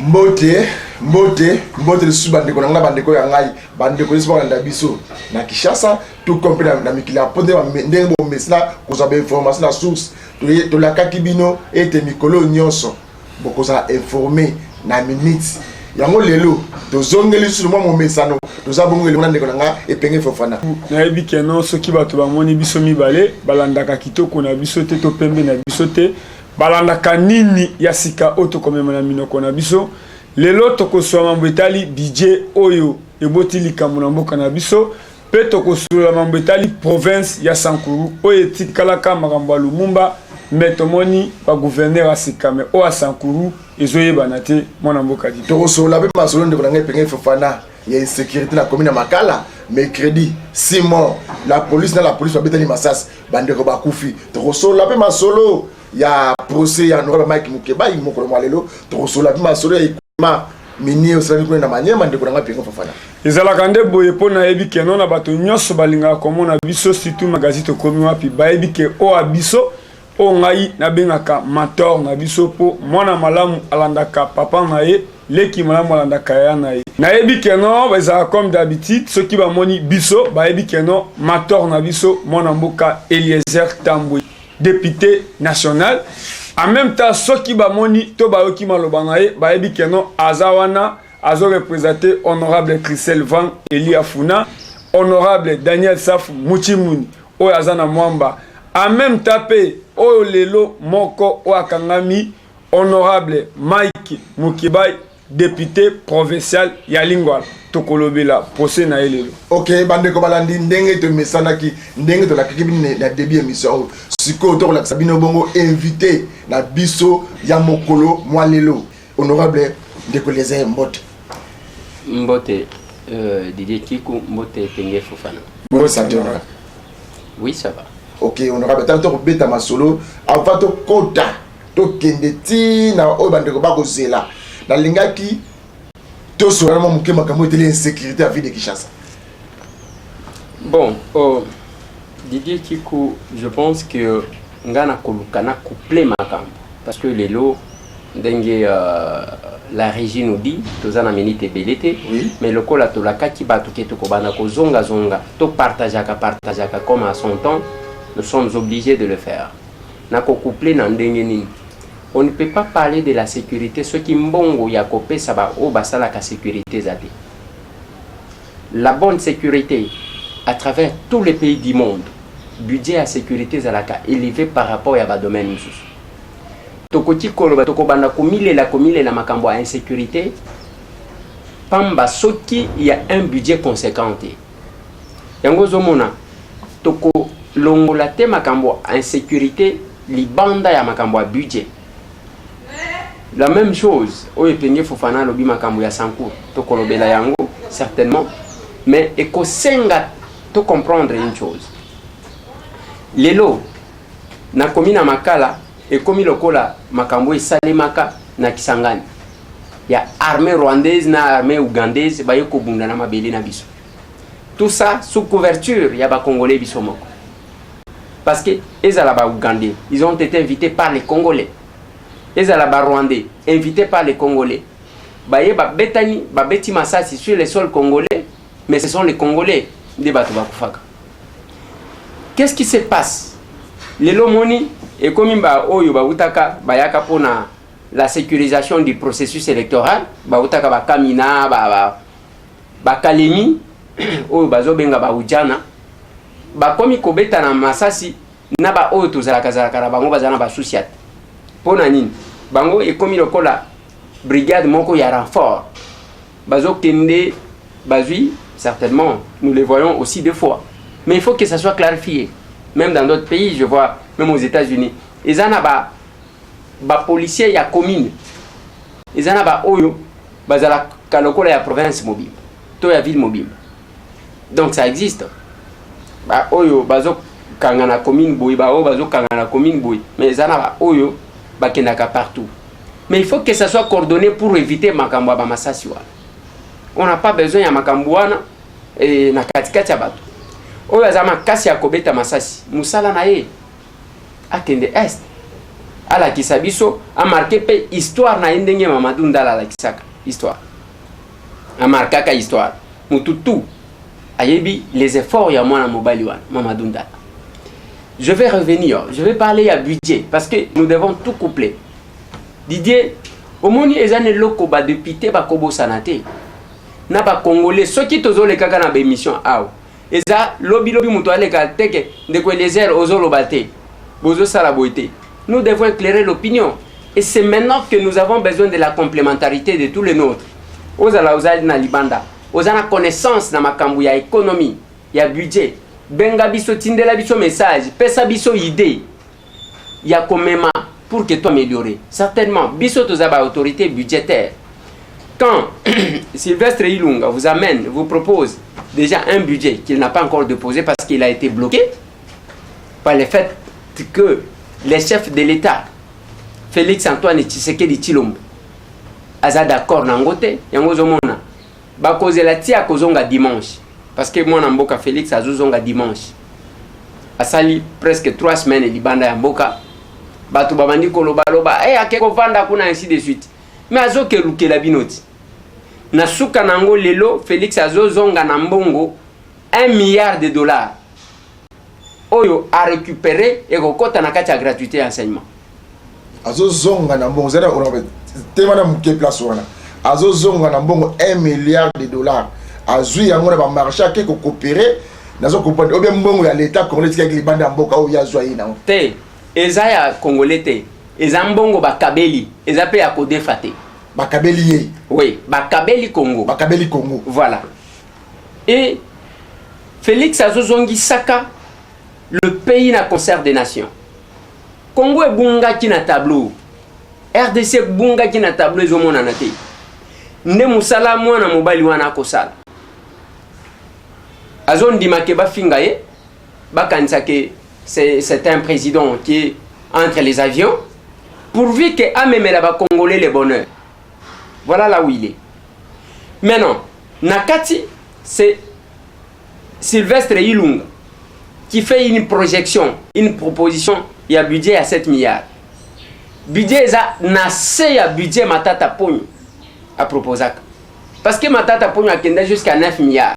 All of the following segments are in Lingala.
mbote le subandeko na bandeko ya ngai bandeko lesba na biso na Kinshasa tout compris na mikili aponde ndenge bo mesna ko za information na source to la kakibino ete mikolo nyonso boko za informer na minute yango lelo to zongeli sur mo mesano to za bongo le ndeko na nga epenge fofana na yebi keno soki bato bamoni biso mibale balandaka kitoko na biso te to pembe na biso te balandaka nini ya sika oto komema na minoko na biso lelo tokoswa mambo etali budget oyo eboti likambo na mboka na biso pe tokosula mambo etali province ya Sankuru oyo etikalaka makambo ya Lumumba me tomoni ba gouverneur ya sika me o ya Sankuru ezoyebana te mwana mboka di tokosola pe masolo ndeko na ngai penge fofana ya insécurité na commune ya Makala mercredi 6 morts la police babetani masasi bandeko bakufi tokosola pe masolo ya procès ya honorable Mike Mukeba imokolo mwalelo tokosola pe masolo ya ikuma mini osali kuna na manyema ndeko na penge fofana ezalaka nde boye po na yebi ke na bato nyonso balingaka komona biso surtout magazine tokomi wapi bayebi ke o abiso o ngai nabengaka mator na biso po mwana malamu alandaka papa na ye leki malamu alandaka ya na ye nayebi ke bazala comme d'habitude soki bamoni biso bayebi ke mator na biso mwana mboka Eliezer Tambwe député national en même temps soki bamoni to bayoki maloba na ye bayebi ke azawana azo représenter honorable Christelle Van Elia Funa honorable Daniel Saf Muchimuni oyo azana mwamba en même temps pe oyo lelo moko o akangami honorable Mike Mukibai député provincial ya Lingwala tokolobela procès na elelo. OK bandeko balandi ndenge to mesanaki ndenge to la kibini na début émission siko to la sabino bongo invité na biso ya mokolo mwalelo honorable Ndekoleze Mbote Didier Kikou Mbote Penge Fofana. Bon ça te va. Oui ça va. OK honorable tanto beta masolo avant to kota to kendeti na o bandeko bakozela na lingaki to sora mo mukema kamo tele insécurité à vie de Kinshasa. Bon, Didier Kikou, je pense que ngana kolukana couplé makambo parce que les lots dengue la régie nous dit tozana minute belete oui. Mais le kola to la kati ba to keto ko bana ko zonga to partageaka comme à son temps nous sommes obligés de le faire. Na ko couplé na ndenge nini. On ne peut pas parler de la sécurité ce qui mbongo ya kopé ça ba o basala ka sécurité zate. La bonne sécurité à travers tous les pays du monde. Budget à sécurité zalaka élevé par rapport à ba domaine mususu. Tokoti koloba tokobanda komile la makambo à insécurité. Pamba soki il y a un budget conséquent. Yango zomona toko longola te makambo à insécurité libanda ya makambo à budget. La même chose oyo penge fofana lobi makambo ya Sankuru tokolobela yango certainement mais eko senga to comprendre une chose. Lelo na komina Makala et komi lokola makambo esalemaka na Kisangani ya armée rwandaise na armée ougandaise baye ko bunda na mabele na biso. Tout ça sous couverture ya ba congolais biso moko. Parce que ezala ba ougandais, ils ont été invités par les congolais. Ezala ba rwandais, invités par les congolais. Baye ba betani ba beti masasi sur les sols congolais, mais ce sont les congolais de bato bakufaka. Qu'est-ce qui se passe? Les lomoni et comme ba oyo ba utaka bayaka pona la sécurisation du processus électoral, ba utaka ba kamina ba kalemi oyo bazo benga ba ujana ba komi kobeta na masasi na ba oyo tozalaka bango bazana ba souciat pona nini bango e komi lokola brigade moko ya renfort bazo kende bazui certainement nous les voyons aussi deux fois mais il faut que ça soit clarifié même dans d'autres pays je vois même aux États-Unis ezana ba policier ya commune ezana ba oyo bazala kalokola ya province mobile to ya ville mobile donc ça existe ba oyo bazo kangana commune boy ba oyo bazo kangana commune boy mais ezana ba oyo bakendaka partout mais il faut que ça soit coordonné pour éviter makambo ba masasi wa on n'a pas besoin ya makambo wana et na katikati ya bato oyo azama kasi ya kobeta masasi musala na ye akende est à la Kisabiso, a marqué pe histoire na indenge Mamadou Ndala la Kisaka. Histoire. A marqué ka histoire. Mututu. Ayebi, les efforts ya mwana mobali wana, Mamadou Ndala. Je vais revenir, je vais parler à budget, parce que nous devons tout coupler. Didier, au moni ezane loko ba député ba kobo sanate. Na ba congolais, ceux qui tozo le kaka na ba émission aw. Eza lobby muto ale ka teke de ko les airs ozolo baté. Bozo sala boité. Nous devons éclairer l'opinion. Et c'est maintenant que nous avons besoin de la complémentarité de tous les nôtres. Ozala ozali na libanda. Ozana connaissance na makambu ya économie, ya budget. Benga biso tindela biso message, pesa biso idée. Ya komema pour que tu améliores. Certainement, biso tozaba autorité budgétaire. Quand Sylvestre Ilunga vous amène, vous propose déjà un budget qu'il n'a pas encore déposé parce qu'il a été bloqué par le fait que les chefs de l'État, Félix Antoine Tshisekedi Tshilombo, aza d'accord nangote, yango zomona. Ba cause la tia kozonga dimanche. Parce que moi Mboka Félix azuzonga dimanche. Asali presque 3 semaines libanda ya Mboka. Batu babandi koloba loba akeko vanda kuna ainsi de suite. Mais azoke lukela binoti. Na suka nango lelo Félix azozonga na mbongo 1 milliard de dollars. Oyo a récupéré et kokota na kati ya gratuité enseignement. Azozonga na mbongo zera on tema na mke place wana. Azozonga na mbongo 1 milliard de dollars. Azui yango na ba marché ke ko coopérer nazo comprendre obien mbongo ya l'état congolais ki libanda mboka o ya zwa ina. Te eza ya congolais te. Eza mbongo bakabeli, eza pe ya kodefate. Bakabeli ye. Oui, bakabeli Congo. Bakabeli Congo. Voilà. Et Félix Azozongi Saka, le pays na concert des nations. Congo e bunga ki na tableau. RDC bunga ki na tableau ezomona na te. Nde musala mwana mobali wana akosala. Azondima ke bafinga ye, bakanisa ke c'est un président qui est entre les avions, pourvu que amemela ba Congolais le bonheur. Voilà là où il est. Maintenant, Nakati, c'est Sylvestre Ilunga qui fait une projection, une proposition, il y a budget à 7 milliards. Budget ça nassé à budget Matata Pogno à proposer. Parce que Matata Pogno a kenda jusqu'à 9 milliards.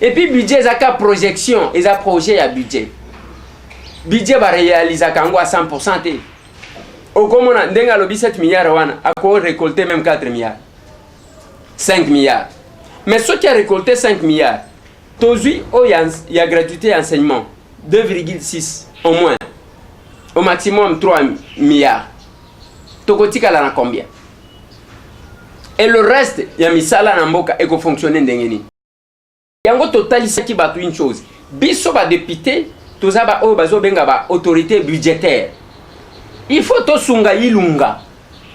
Et puis budget ça projection, et ça projet à budget. Budget va réaliser kango à 100%. Au comme on a denga lobi 7 milliards wana, a quoi récolter même 4 milliards. 5 milliards. Mais ceux qui a récolté 5 milliards, aujourd'hui, il y a gratuité enseignement 2,6 au moins. Au maximum 3 milliards. Tokotika la na combien? Et le reste, il y a misala na mboka et ko fonctionner ndengeni. Yango totalisa ki batu une chose. Biso ba député, tozaba o bazo benga ba autorité budgétaire. Il faut to sunga Ilunga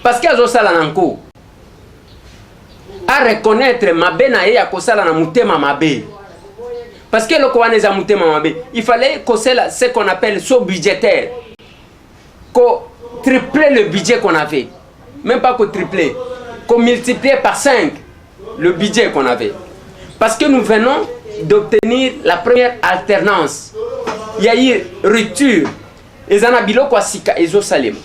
parce que azo sala nanko. À reconnaître mabe na ye akosala na mutema mabe. Parce que le koaneza mutema mabe, il fallait que ce qu'on appelle saut budgétaire. Qu'on tripler le budget qu'on avait. Même pas qu'on tripler, qu'on multiplier par 5 le budget qu'on avait. Parce que nous venons d'obtenir la première alternance. Il y a eu rupture. Et en abilo kwa sika ezo salem.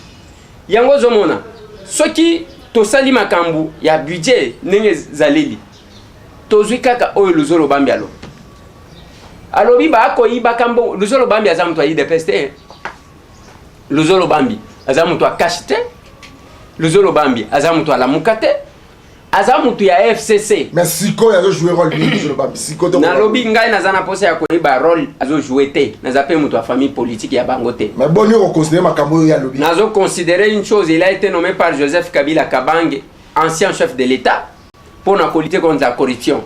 Yango zomona. Ceux qui to sali makambu ya budget nenge zaleli. Tozwi kaka oyo luzolo bambi alo. Alobi ba ko iba kambo luzolo bambi azamu to de peste. Luzolo bambi azamu to kashite. Luzolo bambi azamu to la mukate. Azamu to ya FCC. Mais siko ya jouer rôle de luzolo bambi. Siko to. Na lobi ngai nazana pose ya ko iba rôle azo jouer te. Nazape muto famille politique ya bangote. Mais bon on considère makambo ya lobi. Nazo considérer une chose, il a été nommé par Joseph Kabila Kabange, ancien chef de l'État, pour la lutter contre la corruption.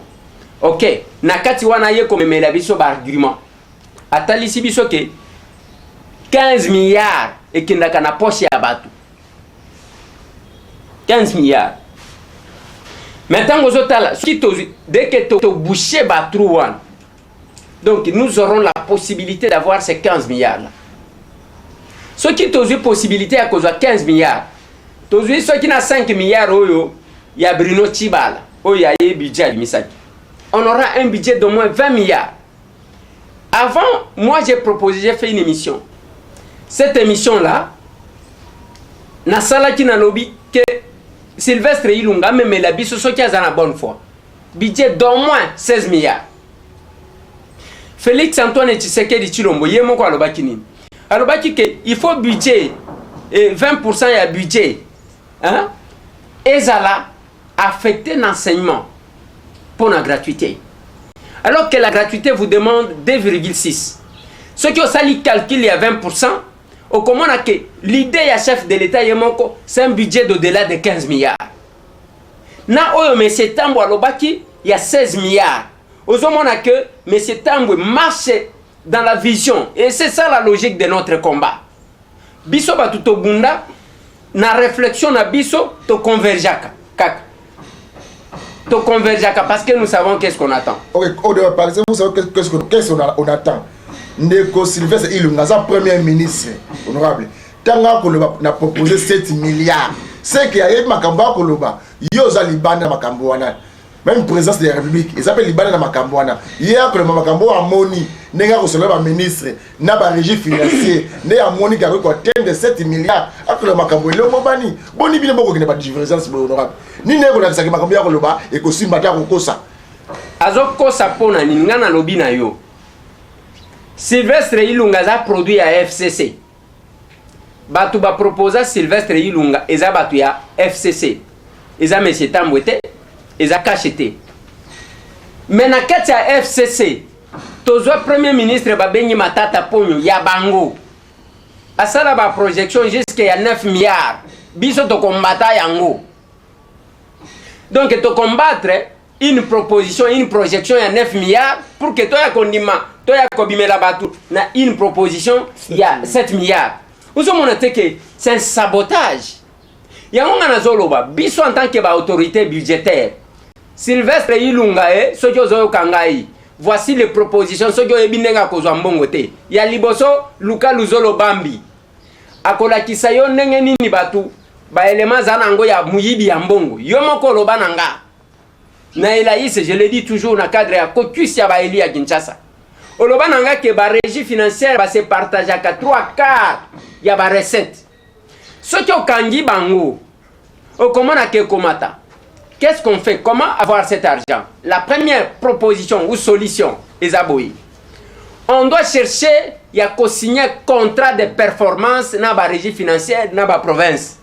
Ok, nakati wana ye komemela biso ba argument. Atalisi biso ke 15 milliards et kindaka na poche ya batu. 15 milliards. Maintenant ozotala, dès que to boucher ba trou wana. Donc nous aurons la possibilité d'avoir ces 15 milliards là. Ceux qui ont une possibilité à cause de 15 milliards. Ceux qui ont 5 milliards, il y a Bruno Tibala, il y a un budget de Misaki. On aura un budget d'au moins 20 milliards. Avant, moi j'ai proposé, j'ai fait une émission. Cette émission-là, nasala ki na lobby que Sylvestre Ilunga même la biso so qui a la bonne foi budget d'au moins 16 milliards. Félix Antoine Tshisekedi Tshilombo yemoko alobaki nini alobaki que il faut budget et 20% ya budget hein ezala affecté l'enseignement pour la gratuité alors que la gratuité vous demande 2,6. Ceux qui ont sali calcul il y a 20%. Au comment que l'idée ya chef de l'État yemoko c'est un budget d'au-delà de 15 milliards. Na oyo M. Tambo alobaki il y a 16 milliards. Ozomona que M. Tambo marche dans la vision et c'est ça la logique de notre combat. Biso batuto bunda na réflexion na biso to convergeaka kaka. To convergeaka parce que nous savons qu'est-ce qu'on attend. OK, par exemple, vous savez qu'est-ce qu'on attend. Ndeko Sylvestre Ilunga, sa premier ministre honorable. Tanga koloba na proposé 7 milliards. C'est qu'il y a makambo koloba. Yo za libanda makambo wana. Même présidence de la République, il s'appelle libanda na makambo wana. Hier que le makambo amoni nenga ko solo ba ministre na ba régie financier, né amoni ka ko atteindre 7 milliards. Après le makambo le mobani. Boni bino boko kine ba divergence honorable. Ni neko na saki makambo ya koloba e ko simbata ko kosa. Azoko sapona ni ngana lobi na yo. Sylvestre Ilunga a produit à FCC. Batu ba proposa Sylvestre Ilunga eza batu ya FCC. Eza M. Tambwete, eza kachete. Mais na kati ya FCC, tozo premier ministre babengi Matata Ponyo ya bango. Asala ba projection jusqu'à ya 9 milliards. Biso to kombata yango. Donc to combattre une proposition, une projection à 9 milliards pour que toi ya kondima toi kobimela batu na une proposition il y a 7 milliards. Vous savez que c'est un sabotage. Il y a un azoloba biso en tant que autorité budgétaire. Sylvestre Ilunga ce que zo kangai. Voici les propositions ce que ebinenga kozwa mbongo te. Ya liboso Luka Luzolo Bambi. Akola kisayo ndenge nini batu ba éléments zanango ya muyibi ya mbongo. Yo moko loba nanga. Na Elaïs, je le dis toujours na cadre ya caucus ya ba Eli à Kinshasa. Oloba nanga que ba régie financière va se partager à 3/4 ya ba recette. Ce qui au kangi bango. O comment na ke komata. Qu'est-ce qu'on fait? Comment avoir cet argent? La première proposition ou solution est aboyi. On doit chercher ya ko signer contrat de performance na ba régie financière na ba province.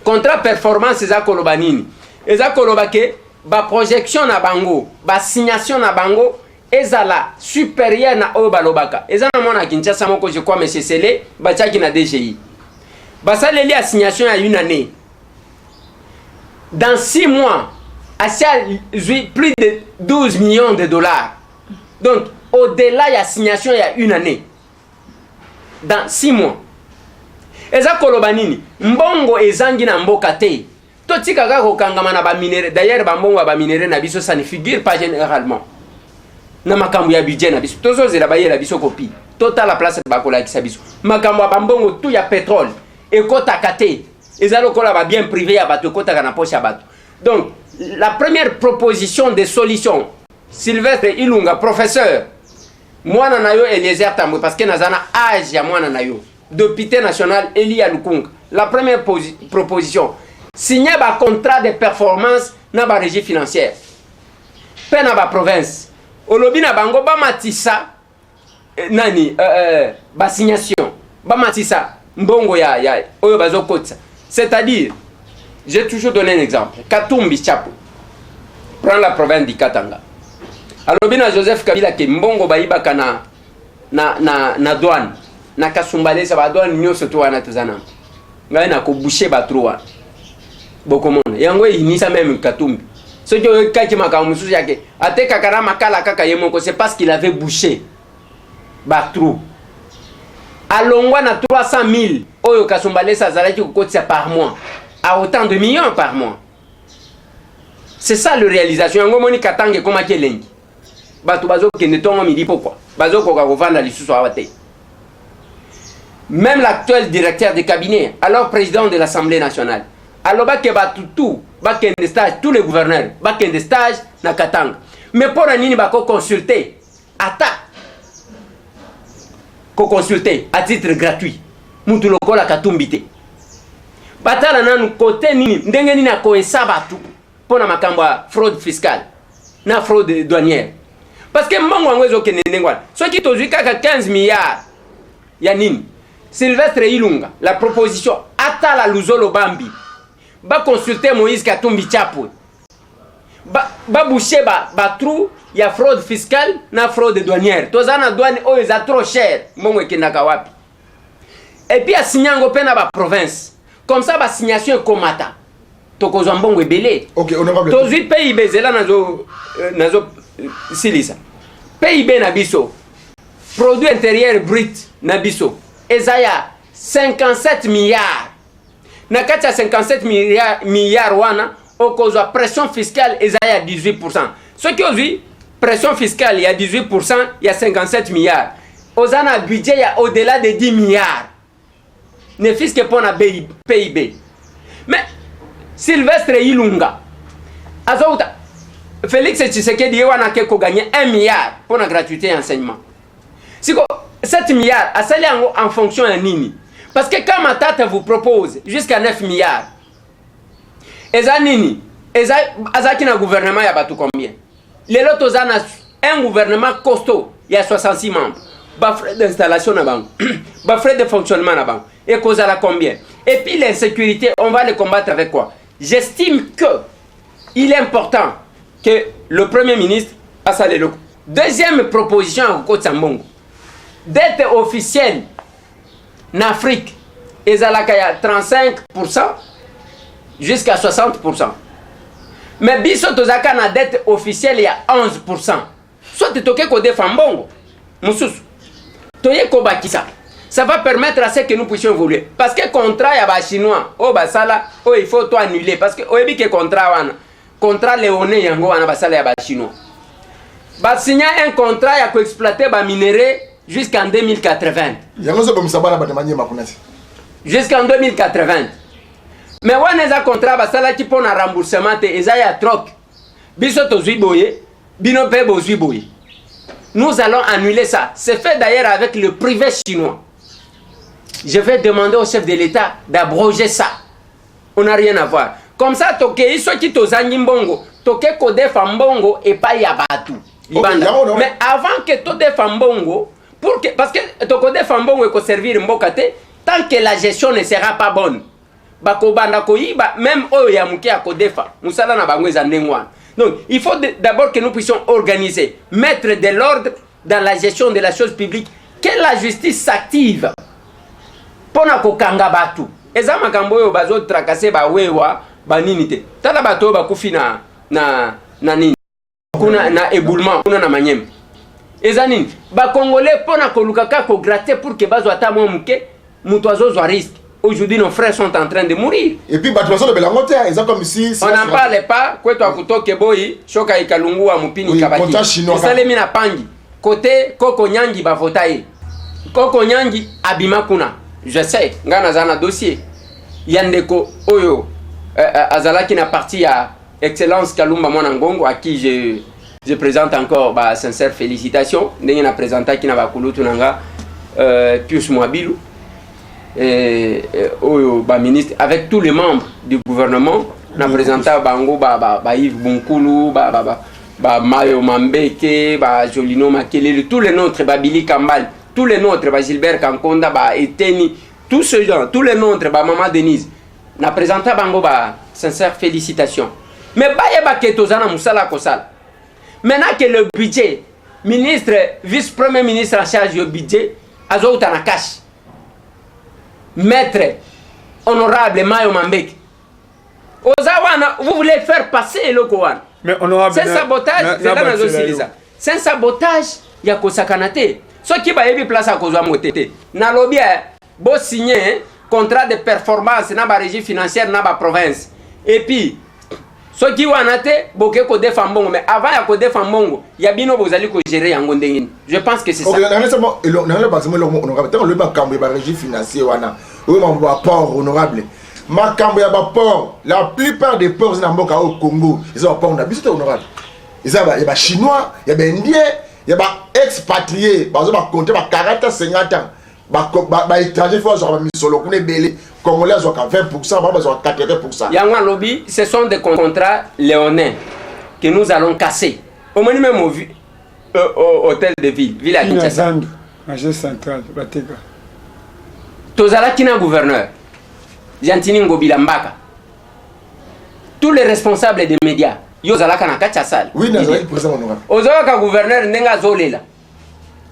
Contrat performance eza koloba nini? Eza koloba ke ba projection na bango, ba signation na bango ezala supérieur na oyo balobaka. Eza na mona Kinshasa moko je crois monsieur Sele ba tchaki na DGI. Ba saleli assignation à une année. Dans 6 mois, Asia plus de 12 millions de dollars. Donc au-delà il y a assignation il y a une année. Dans 6 mois. Eza koloba nini? Mbongo ezangi na mboka te. Totika ga kokangama na ba minere. D'ailleurs ba mbongo ba minere na biso ça ne figure pas généralement. Na makambo ya budget na biso. Tozo zela ba yela biso copie. Total la place ba kola kisa biso. Makambo ba mbongo tout ya pétrole. Et kota kate. Ezalo kola ba bien privé ya bato kota kana poche ya bato. Donc la première proposition de solution Sylvestre Ilunga professeur mwana na yo Eliezer Tambwe parce que nazana âge ya mwana na yo. Député national Eli Alukunga. La première proposition signer un contrat de performance dans la régie financière. Pe na ba province. Olobi na bango ba matisa nani ba signation. Ba matisa mbongo ya oyo bazokotsa. C'est-à-dire j'ai toujours donné un exemple. Katumbi Chapo. Prends la province du Katanga. Alobi na Joseph Kabila ke mbongo baibaka na douane. Na kasumbalesa ba douane nyoso to wana tuzana. Ngai na ko boucher ba trois. Bokomona yango inisa même Katumbi ce que kaki makamusu yake ateka kana makala kaka yemoko c'est parce qu'il avait bouché ba trou alongwa na 300 000 oyo kasumbalesa zalaki kokotisa par mois à autant de millions par mois. C'est ça la réalisation yango moni katange koma kelengi batu bazo kende tongo midi pourquoi bazo koka kovanda lisusu awate. Même l'actuel directeur de cabinet alors président de l'Assemblée nationale alors que tout bakende stage tous les gouverneurs bakende stage na Katanga mais pour nini bako consulter ko consulter à titre gratuit mutu lokola Katumbite batala nanu côté nini ndenge nini akoesa batu pona makambo ya fraude fiscale na fraude douanière parce que mbongo wango ezokende ndenge wana soki tozwi kaka 15 milliards ya nini Sylvestre Ilunga la proposition atala Luzolo Bambi ba consulter Moïse Katumbi Chapwe ba boucher ba trou ya fraude fiscale na fraude douanière tozana douane oyo eza trop cher mbongo ekendaka wapi et puis asinyango pe na ba province comme ça ba signation ekomata tokozwa mbongo ebele OK honorable tozwi PIB zela nazo silisa PIB na biso produit intérieur brut na biso ezaya 57 milliards na kati ya 57 milliards wana okozwa pression fiscale ezaya 18%. Ce qui aujourd'hui pression fiscale il y a 18%, il y a 57 milliards. Ozana budget il y a au-delà de 10 milliards. Ne fisque pour na PIB. Mais Sylvestre Ilunga azouta Félix Tshisekedi wana ke ko gagner 1 milliard pour la gratuité et enseignement. Siko 7 milliards asali en fonction ya nini? Parce que quand Matata vous propose jusqu'à 9 milliards, eza nini? Eza azaki na gouvernement ya batu combien? Lelo tozana un gouvernement costaud, il y a 66 membres. Ba frais d'installation na banque, ba frais de fonctionnement na banque. Et cause à la combien? Et puis l'insécurité, on va les combattre avec quoi? J'estime que il est important que le Premier ministre a ça le. Deuxième proposition à Côte Sambongo. D'être officiel en Afrique, ezalaka ya 35% jusqu'à 60%. Mais biso tozaka na dette officielle ya 11%. Soit toke ko defambongo. Mususu. Toye ko bakisa. Ça va permettre à ce que nous puissions évoluer. Parce que contrat ya ba chinois, oh basala, oh il faut tout annuler parce que oyebi ke contrat wana. Contrat léoné yango wana basala ya ba chinois. Ba signer un contrat ya ko exploiter ba minerai jusqu'en 2080. Jusqu'en 2080. Mais on a un contrat basala qui pour un remboursement et ça y a troc. Biso tozui boye, bino pe bozui boye. Nous allons annuler ça. C'est fait d'ailleurs avec le privé chinois. Je vais demander au chef de l'État d'abroger ça. On n'a rien à voir. Comme ça, toke iso qui tozangi mbongo, toke ko defambongo et pas yabatu. Mais avant que to defambongo, pour que, parce que tokode fambongo eko servir mbokate tant que la gestion ne sera pas bonne bakobanda koyiba même oyo ya muke akodefa musala na bango eza ndengwana. Donc il faut d'abord que nous puissions organiser, mettre de l'ordre dans la gestion de la chose publique, que la justice s'active pona kokanga batu eza makambo oyo bazo tracasser ba wewa banini te tala bato bakufi na nini kuna na éboulement kuna na manyema. Ezanine ba congolais pona kolukaka ko gratter pour que bazo atamo muke mutoazo zo risque. Aujourd'hui nos frères sont en train de mourir. Et puis bato bazo belango te ils ont comme si on n'en parle pas kweto akutoke boyi shoka ikalungua mupini kabaki. Salemi na pangi côté Koko Nyangi ba votaye. Koko Nyangi abima kuna. Je sais ngana zana dossier. Yandeko oyo azalaki na partie ya Excellence Kalumba Mwana Ngongo à qui je présente encore bah, sincères félicitations. Nous avons présenté qui n'a Pius Mwabilou, ministre, avec tous les membres du gouvernement. Nous avons présenté Bango, Yves Bunkoulou, Mayo Mambeke, Jolino Makelele, tous les nôtres, Billy Kambal, tous les nôtres, Gilbert Kankonda, Eteni, tous ces gens, tous les nôtres, Maman Denise. Nous avons présenté Bango, sincères félicitations. Mais Bayeba Ketozana Moussala Kosala. Maintenant que le budget, ministre, vice-premier ministre en charge du budget, Azouta na cash. Maître, honorable Mayo Mambek. Ozawana, vous voulez faire passer le Kowan. Mais honorable. C'est un sabotage, c'est un sabotage, il y a Kosakanate. Ce qui va y place à Kozamotete. Na lobby, beau signer contrat de performance dans la régie financière dans la province. Et puis, ceux qui ont été boké ko defambongo mais avant ya ko defambongo ya bino bozali ko gérer yango ndengini. Je pense que c'est ça. OK, le makambo ya régie financière wana. Oui, mon rapport honorable. Makambo ya port, la plupart des ports na mboka au Congo, ils ont port na biso honorable. Ils ont ba chinois, il y a indien, il y a ba expatriés, ba zo ba compter ba 40 50 ans. Ba étranger faut genre misolo kune belé Congolais ont 20%, Baba ont 80%. Yangwa lobby, ce sont des contrats léonins que nous allons casser. Au moins même au hôtel de ville à Kinshasa. Agent central, Batega. Tozala kina gouverneur. Jantini Ngobila Mbaka. Tous les responsables des médias. Yozala kana kachasal. Oui, nazali président honorable. Ozoka gouverneur nenga zolela.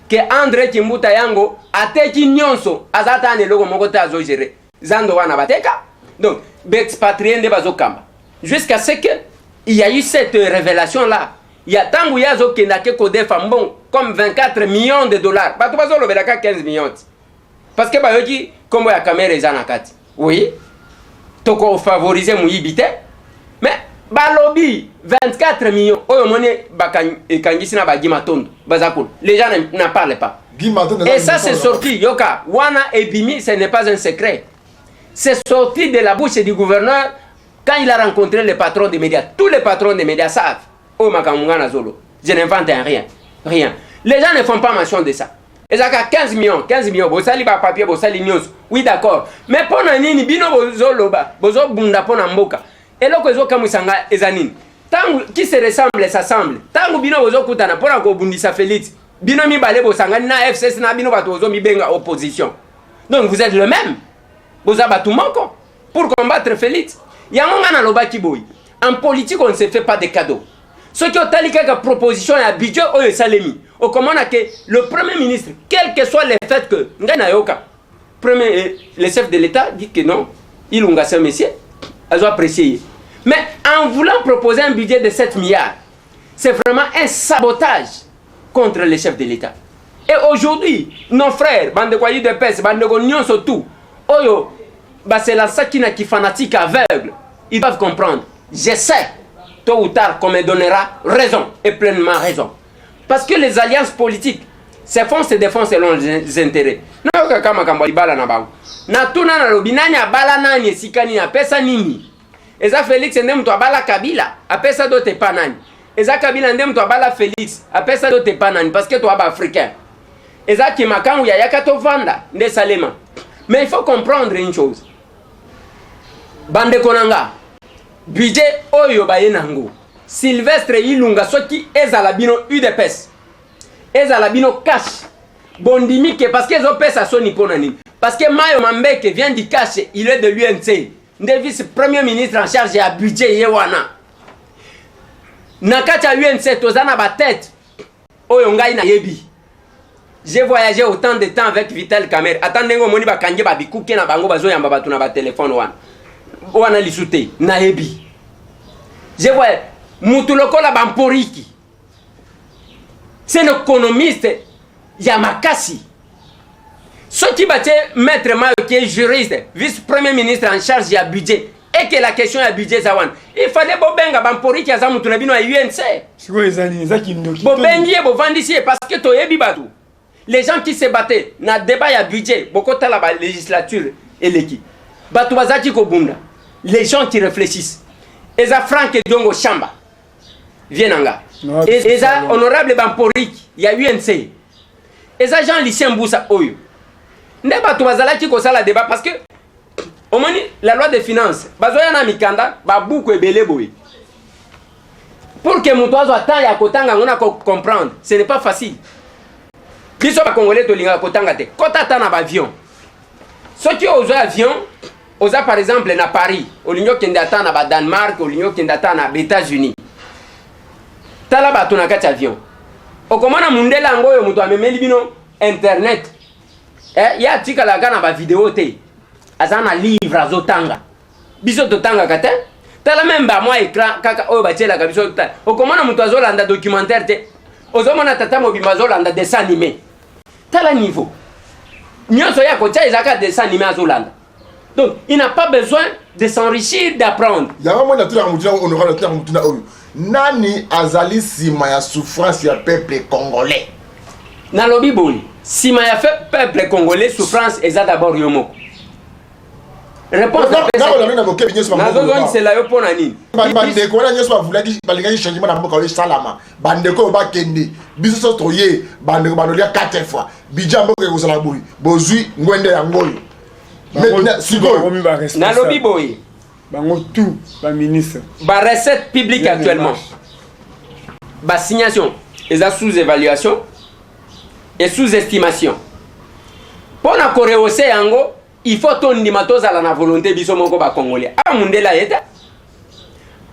Que André Kimbuta yango ateki nyonso azata ne logo moko ta zo gérer. Zando wana bateka. Donc, l'expatrié de bazokamba. Jusqu'à ce que il y a eu cette révélation là. Il y a tant où yazo kenake kode bon comme 24 millions de dollars. Bato bazo lo belaka 15 millions. Parce que bayoki kombo ya caméra ezana kati. Oui. Toko favoriser muyibite. Mais balobi 24 millions. Oyo moni bakangisi na bagima tondo. Bazakul. Les gens n'en parlent pas. Et ça c'est sorti yoka wana ebimi, ce n'est pas un secret. C'est sorti de la bouche du gouverneur quand il a rencontré les patrons des médias. Tous les patrons des médias savent. Oh makamungana zolo. Je n'invente rien. Rien. Les gens ne font pas mention de ça. Et ça 15 millions, bosali ba papier, bosali news. Oui d'accord. Mais pona nini bino bozoloba, bozo bunda pona mboka. Et là ko kamusanga ezanini. Tangu qui se ressemble s'assemble. Tangu bino bozo kutana pona ko bundisa Félix. Bino mi balé bosanga na FCS na bino bato bozo mi benga opposition. Donc vous êtes le même. Boza batu moko pour combattre Félix. Yangonga na loba kiboy. En politique on ne se fait pas de cadeaux. Ce qui ont tali quelques propositions à budget oyo salemi. Au comment que le premier ministre, quel que soit le fait que le chef de l'État dit que non, il a un monsieur, ils ont apprécié. Mais en voulant proposer un budget de 7 milliards, c'est vraiment un sabotage contre le chef de l'État. Et aujourd'hui, nos frères, bande de Kwali de Pes, bande de Gognon surtout, oyo, c'est la sakina qui fanatique aveugle, ils doivent comprendre. Je sais, tôt ou tard, qu'on me donnera raison, et pleinement raison. Parce que les alliances politiques se font se défendent selon les intérêts. Na kama kamba ibala na bango. Na tuna na lobinani abala nani esikani na pesa nini. Eza Félix ndé mtu abala Kabila, apesa dote pa nani. Eza Kabila ndé mtu abala Félix, apesa dote pa nani parce que toi aba africain. Eza kimakangu ya yakato vanda ndé Salema. Mais il faut comprendre une chose. Bande konanga. Budget oyo baye nango. Sylvestre Ilunga soki ezalabino UDPS. Ezalabino cash. Bondimike parce que ezopesa soni ponani. Parce que Mayo Mambeke vient du cash, il est de l'UNC. Nde vice-premier ministre en charge à budget yewana. Nakata UNC tozana ba tête. Oyo ngai na yebi. J'ai voyagé autant de temps avec Vital Kamerhe. Attendez ngo moni ba kanje ba bikuke na bango bazo yamba batu na ba téléphone wana. Wana lisute na yebi. Je vois Mutulokola Bamporiki. C'est un économiste Yamakasi. Ce qui battait Maître Mayo qui est juriste, vice-premier ministre en charge du budget, et que la question est budget Zawan. Il fallait Bobenga Bamporiki à Zamutunabino à UNC. Bobengi et Bovandisi parce que Toyebi Badou. Les gens qui se battaient dans le débat à budget, beaucoup de la législature et l'équipe. Batouazaki Kobunda. Les gens qui réfléchissent. Et ça Franck Diongo Chamba. Vienanga. Et ça honorable Bamporiki, il y a UNC. Et ça Jean Lucien Boussa Oyo. N'est pas tout bazalaki ko sala débat parce que au moins la loi des finances, bazoya na mikanda ba buku ebele boy. Pour que mutoazo ata ya kotanga ngona ko comprendre, ce n'est pas facile. Biso ba congolais to linga kotanga te. Kota ta na ba avion. Ceux qui ont avion, oza par exemple na Paris, au ligno kende ata na ba Danemark, au ligno kende ata na États-Unis. Tala ba to na kati avion. Okomana mundela ngoyo muto amemeli bino internet. Ya tika la gana ba vidéo te. Azana livre azotanga. Biso to tanga kate. Tala même ba moi écran kaka oyo ba tela ka biso ta. Okomana muto azolanda documentaire te. Ozomona tata mobimba azolanda dessin animé. Tala niveau. Nyonso ya ko tia ezaka dessin animé azolanda. Donc, il n'a pas besoin de s'enrichir, d'apprendre. Il y a vraiment honorable Nani azali sima ya souffrance ya peuple congolais. Na lobi boli, sima ya peuple congolais souffrance eza d'abord yomo. Réponse na c'est la yo pona nini. Bande ko na nyeso bavulaki balinga changement na mboka o salama. Bande ko ba kende. Biso so toye bande ko banolia 4 fois. Bijambo ke ko sala boyi. Bozui ngwende ya ngoyo. na lobby boy bango tout ba ministre ba recette publique actuellement ba signation et ça sous évaluation et sous estimation pour na korehausser yango il faut ton ndimatoza la na volonté biso moko ba congolais mundela yeta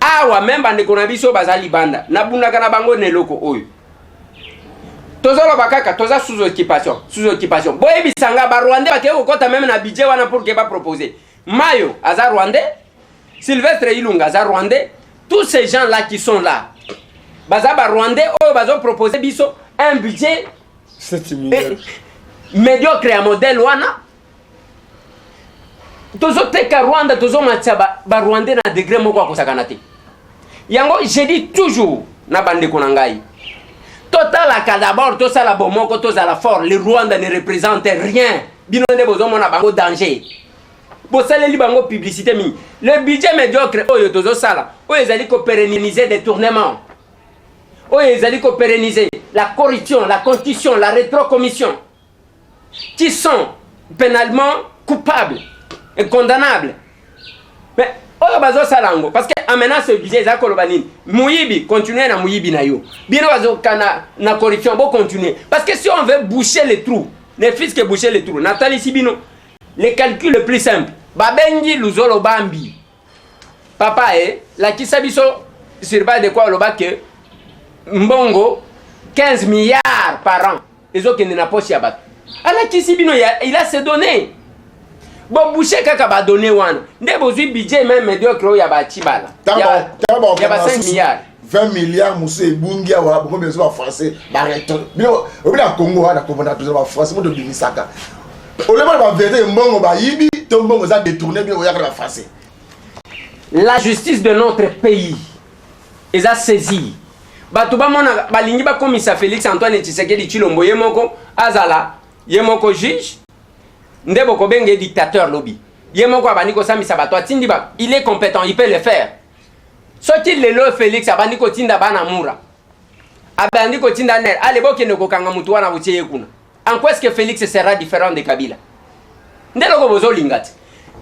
awa même bande kona biso bazali banda na bundaka na bango ne loko oyo tozolo bakaka toza sous occupation boye bisanga ba rwandais bakeye kokota même na budget wana pour que ba proposer Mayo aza rwandais, Sylvestre Ilunga aza rwandais, tous ces gens là qui sont là baza ba rwandais oyo bazo proposer biso un budget 7 milliards médiocre à modèle wana tozo teka Rwanda tozo matya ba rwandais na degré moko akosakana te yango je dis toujours na bande konangai total à d'abord tout ça la bomoko tout ça la fort le Rwanda ne représente rien bino ne bozo mona bango danger pour ça les bango publicité mi le budget médiocre oyo tozo sala oyo ezali ko pérenniser des tournements oyo ezali ko pérenniser la corruption la constitution la rétrocommission qui sont pénalement coupables et condamnables mais oyo bazo salango parce que amena ce budget za kolobanini muyibi continuer na muyibi na yo bino bazo kana na corruption bo continuer parce que si on veut boucher les trous ne fils que boucher les trous Nathalie Sibino les calculs le plus simple babengi luzolo bambi papa la kisabiso sur base de quoi loba que mbongo 15 milliards par an les autres qui n'a pas si abat ala kisibino il a ses données bon boucher kaka ba donné wana nde bozui budget même médiocre ya ba tibala ya ba 5 milliards 20 milliards musu ebungia wa bongo bezo ba français ba reto bino obila Congo wana ko bana to ba français mo de bimisaka olema ba vérité mbongo ba yibi to mbongo za détourner bien o ya ba français la justice de notre pays ils a saisi bato ba mona balingi ba komisa Félix Antoine Tshisekedi Tshilombo yemoko azala yemoko juge ndebo ko benge dictateur lobby yemoko abani ko samisa bato atindi ba il est compétent il peut le faire ce qu'il le Félix abani ko tinda bana mura abandi ko tinda ner ale bokene ko kanga mutu wana butie kuna en quoi est-ce que Félix sera différent de Kabila ndelo ko bozo lingati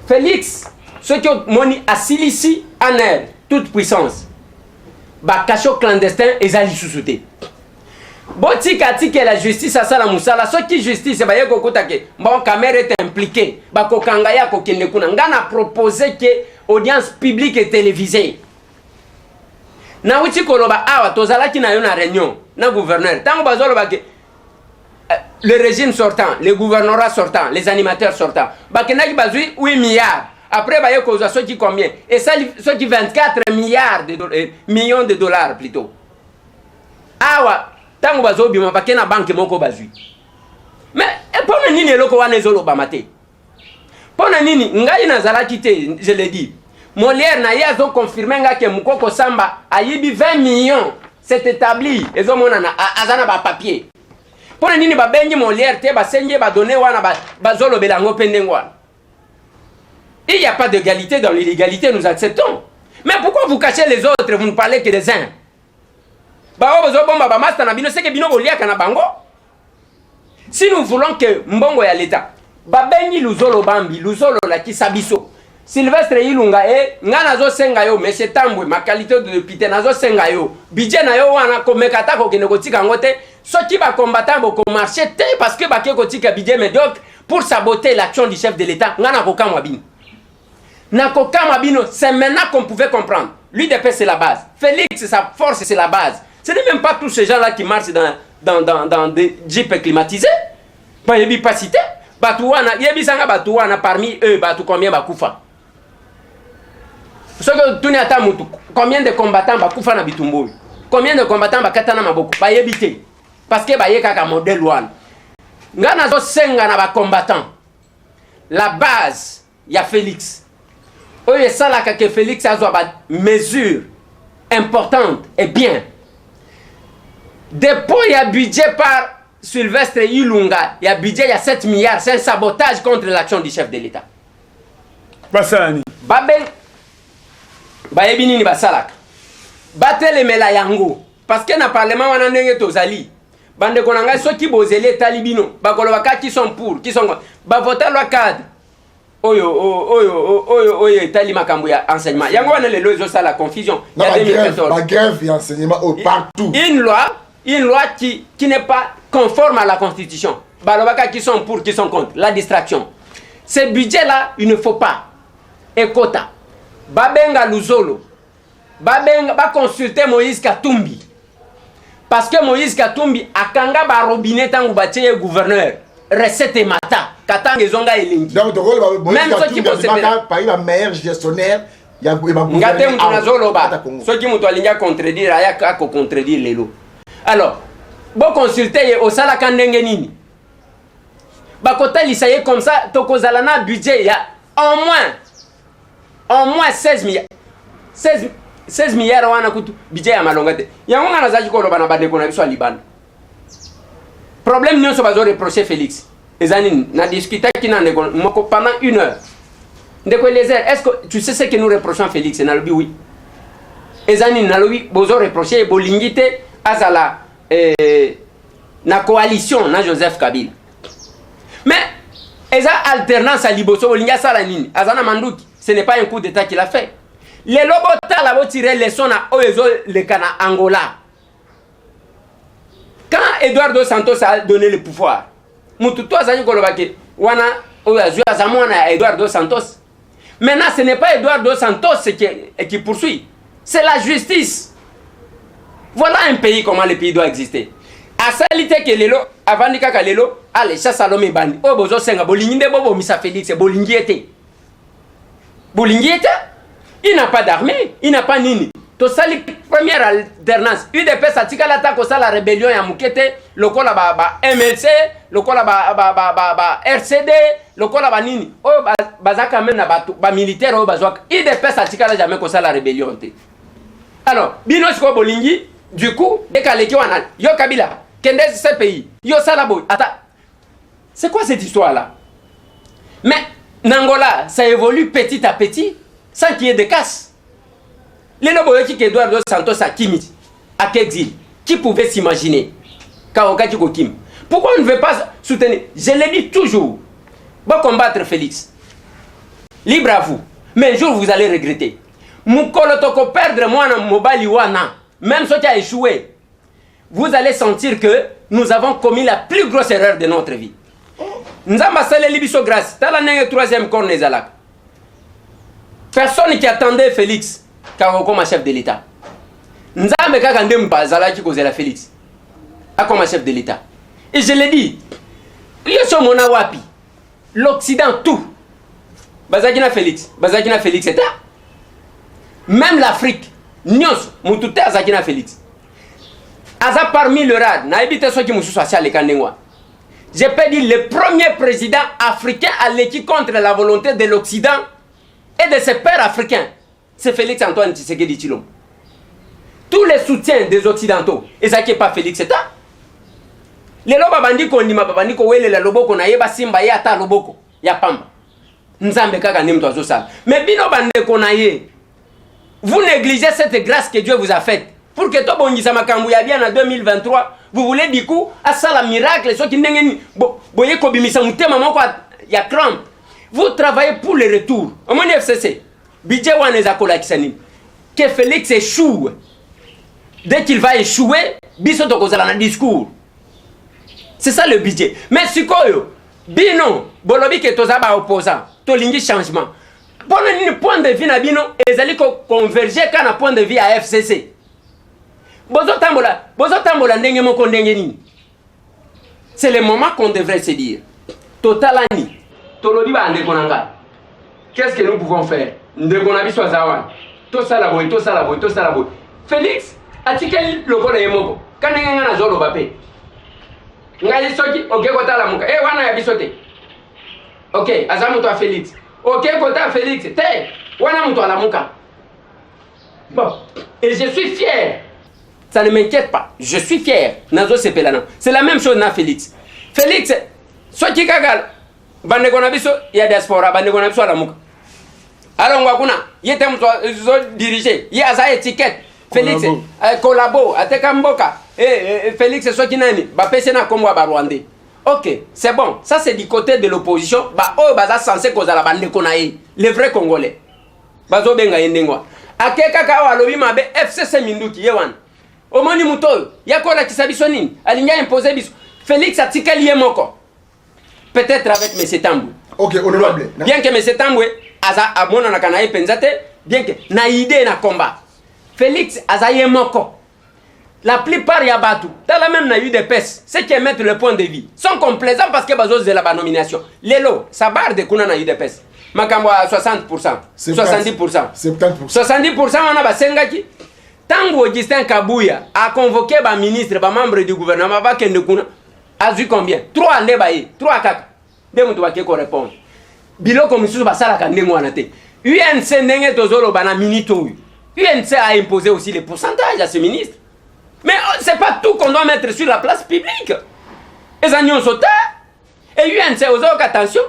Félix ce que moni asilisi aner toute puissance ba cacho clandestin ezali susute botika tike la justice à sala musala ce qui justice ba yeko kotake bon caméra est impliqué ba kokanga ya ko kende kuna ngana proposer que audience publique et télévisée na wuti koloba awa tozalaki na yo na réunion na gouverneur tango bazolo ba ke le régime sortant le gouvernorat sortant les animateurs sortants ba kenaki bazui 8 milliards après ba yeko za ceux qui combien et ça ceux qui 24 milliards de millions de dollars plutôt awa tango bazobi ma ba kena banque moko bazui mais pona nini eloko wana ezolo ba mate pona nini ngai nazalaki te je le dis Molière na yazo confirmer nga ke Mukoko Samba ayibi 20 millions c'est établi ezo mona na azana ba papier pona nini ba bengi Molière te ba senge ba donner wana ba zolo belango pendengwa il y a pas d'égalité dans l'illégalité nous acceptons mais pourquoi vous cachez les autres vous ne parlez que des uns ba obozo bomba ba master na bino c'est que bino boliaka na bango si nous voulons que mbongo ya l'état ba bengi luzolo bambi luzolo la kisabiso Sylvestre Ilunga ngana zo senga yo monsieur Tambwe ma qualité de député nazo senga yo budget na yo wana ko mekata ko kene ko tika ngote soki ba combattant ko marcher te parce que ba ke ko tika budget médiocre pour saboter l'action du chef de l'état ngana ko kamwa bino na ko kamwa bino c'est maintenant qu'on pouvait comprendre l'UDP c'est la base Félix sa force c'est la base ce n'est même pas tous ces gens là qui marchent dans des jeeps climatisés pas yebi pas cité batu wana yebi sanga batu wana parmi eux batu combien bakufa ce que tu n'as pas mutu combien de combattants bakufa na bitumbo combien de combattants bakata na maboko ba yebite parce que ba yeka ka modèle wana ngana zo senga na ba combattants la base ya Félix oye sala ka que Félix a zo ba mesure importante et bien dépôt ya budget par Sylvestre Ilunga ya budget ya 7 milliards c'est un sabotage contre l'action du chef de l'état basani babel bayebi nini basalaka batelemela yango parce que na parlement wana ndenge tozali bande konanga soki bozeli talibino bakoloba ka qui sont pour qui sont ba voter loi cadre oyo etali makambo ya enseignement yango wana lelo ezo la confusion il y a 2014 la grève et enseignement partout une loi qui n'est pas conforme à la constitution balobaka qui sont pour qui sont contre la distraction ce budget là il ne faut pas ekota babenga Luzolo babenga ba consulter Moïse Katumbi parce que Moïse Katumbi akanga ba robinet tangu batie gouverneur recette mata katanga ezonga elingi donc même ceux qui possèdent par la meilleur gestionnaire ya ngate mtu nazoloba ceux qui mutu alinga contredire aya ko contredire lelo alors bon consulter au sala kandenge nini bakota lisaye comme ça tokozala na budget ya au moins 16 milliards wana kutu budget ya malonga te yango ngana zaji ko loba na bandeko na biso Liban problème nyonso bazo reprocher Félix ezani na discuter ki na ndeko moko pendant 1 heure ndeko Eliezer est-ce que tu sais ce que nous reprochons Félix na lobi oui ezani na lobi bozo reprocher bolingite azala na coalition na Joseph Kabila mais eza alternance à liboso bolinga sala nini azana manduki ce n'est pas un coup d'état qu'il a fait les lobota la tirer leçon na oezo le kana Angola quand Eduardo Santos a donné le pouvoir mututo azani kolobake wana oyazu azamona Eduardo Santos maintenant ce n'est pas Eduardo Santos qui poursuit c'est la justice voilà un pays comment le pays doit exister a salite que lelo avant kaka lelo allez ça salome bandi o bozo senga bolinginde bobo misa Félix bolingiete il n'a pas d'armée il n'a pas nini to sali première alternance UDPS atika la ta ko sala rébellion ya mukete lokola ba MLC lokola ba RCD lokola ba nini o bazaka même na ba militaire o bazwa UDPS atika la jamais ko sala rébellion te alors bino siko bolingi du coup dekaleki wana yo Kabila kende ce pays yo sala boy ata c'est quoi cette histoire là mais Nangola ça évolue petit à petit sans qu'il y ait de casse les loboyoki que Eduardo Santos a kimiti à Kexil qui pouvait s'imaginer Kaokati Kokim pourquoi on ne veut pas soutenir je le dis toujours bon combattre Félix libre à vous mais un jour vous allez regretter Mukolo toko perdre moi na mobali wana même si tu as échoué vous allez sentir que nous avons commis la plus grosse erreur de notre vie Nzamba sale libiso grâce tala nenge 3e corne ezalaka personne qui attendait Félix comme chef de l'État Nzambe kaka ndem bazalaki kozela Félix comme chef de l'État et je l'ai dit yeso mona wapi l'Occident tout bazakina Félix eta même l'Afrique nyos mututé azakina Félix aza parmi le rad na ebite soki mususu asiale kandengwa je peux dire le premier président africain à l'équipe contre la volonté de l'Occident et de ses pères africains, c'est Félix Antoine Tshisekedi Tshilombo. Tous les soutiens des Occidentaux, et ça qui n'est pas Félix, c'est ça. Les loba bandi kondima babandi ko wele la loboko na yeba simba ya ta loboko ya pamba. Nzambe kaka ndem tozo sala. Mais bino bande ko na ye. Vous négligez cette grâce que Dieu vous a faite. Pour que to bongisa makambu ya bien en 2023, vous voulez du coup à ça la miracle ceux qui ndengeni boye ko bimisa mutema moko ya crampe. Vous travaillez pour le retour. Au moins FCC. Budget wana ezakola kisani. Que Félix échoue. Dès qu'il va échouer, biso tokozala na discours. C'est ça le budget. Mais sikoyo bino bolobi ke tozaba opposant, to lingi changement. Bon ni point de vue na bino ezali ko converger kana point de vue à FCC. Bozo tambola ndenge moko ndenge nini. C'est le moment qu'on devrait se dire. Totalani. Tolobi ba ndeko nanga. Qu'est-ce que nous pouvons faire? Ndeko na biso zawan. To sala boy. Félix atikeli lokola yemoko. Kanenge ngana zolo bape. Ngai soki oke kota la muka. Wana ya biso te. OK, azamu to Félix. OK kota Félix te. Wana muto ala muka. Bon, et je suis fier. Ça ne m'inquiète pas. Je suis fier. Nazo sepelana. C'est la même chose na Félix. Félix soki kagal bandeko na biso ya diaspora bandeko na biso ala muka. Alors ngakuna yete mto zo diriger. Ye asa étiquette. Félix collabo ateka mboka. Félix soki nani ba pese na komwa ba Rwandais. Ok, c'est bon. Ça, c'est du côté de l'opposition. Bah, oh, bah, ça, censé cause à la bande de les vrais Congolais. Bah, zo benga yendengwa. Akeka kawa lobi mabe FCC Minduki, yewan. Omoni muto, yako la kisabisonin. Alinya imposé biso. Félix a tika lié moko. Peut-être avec M. Tambou. Ok, honorable. Bien que M. Tambou, aza abona na kanaye penzate, bien que na idée na combat. Félix azaye moko. La plupart yabatu, dans la même na eu des pèses, ceux qui émettent le point de vue, sont complaisants parce que bazo de la nomination. Lelo, ça barre de kuna na eu des pèses. Makambo à 60%, 70%. 70%. 70% on a basengaki. Tango Augustin Kabouya a convoqué ba ministre, ba membre du gouvernement, ba kende kuna. A vu combien? 3 ande baye, 3 kaka. De mutu ba ko répondre. Biloko misusu basala ka ndengo anate. UNC ndenge tozolo bana minito. UNC a imposé aussi les pourcentages à ce ministre. Mais c'est pas tout qu'on doit mettre sur la place publique. Les agnons sont et UNC, aux autres, attention.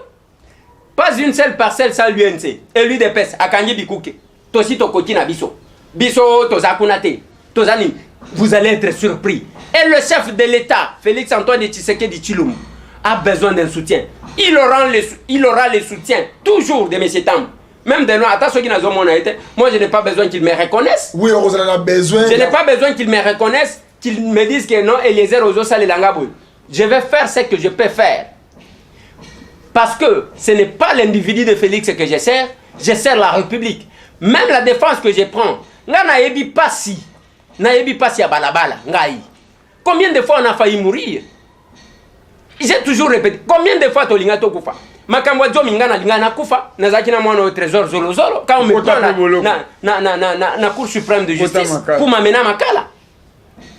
Pas une seule parcelle sans l'UNC. Et lui, des pèses, à Kanye Bikouke. Tosi Tokoti na biso. Biso, Tozakunate. Tozanim. Vous allez être surpris. Et le chef de l'État, Félix Antoine Tshisekedi Tshilombo, a besoin d'un soutien. Il aura le soutien toujours de M. Tambou. Même de nous, attention qui n'a pas été. Moi, je n'ai pas besoin qu'ils me reconnaissent. Oui, on a besoin. Je n'ai pas besoin qu'ils me reconnaissent, qu'ils me disent que non, Eliezer Ozo Salelangabou. Je vais faire ce que je peux faire. Parce que ce n'est pas l'individu de Félix que je sers la République. Même la défense que je prends, naebi pasi à balabala, ngai. Combien de fois on a failli mourir? J'ai toujours répété, combien de fois Tolinga Tokufa? Makambo jo mingana lingana kufa nazaki na mwana au trésor zolo quand on me prend na cour suprême de justice pour m'amener à Makala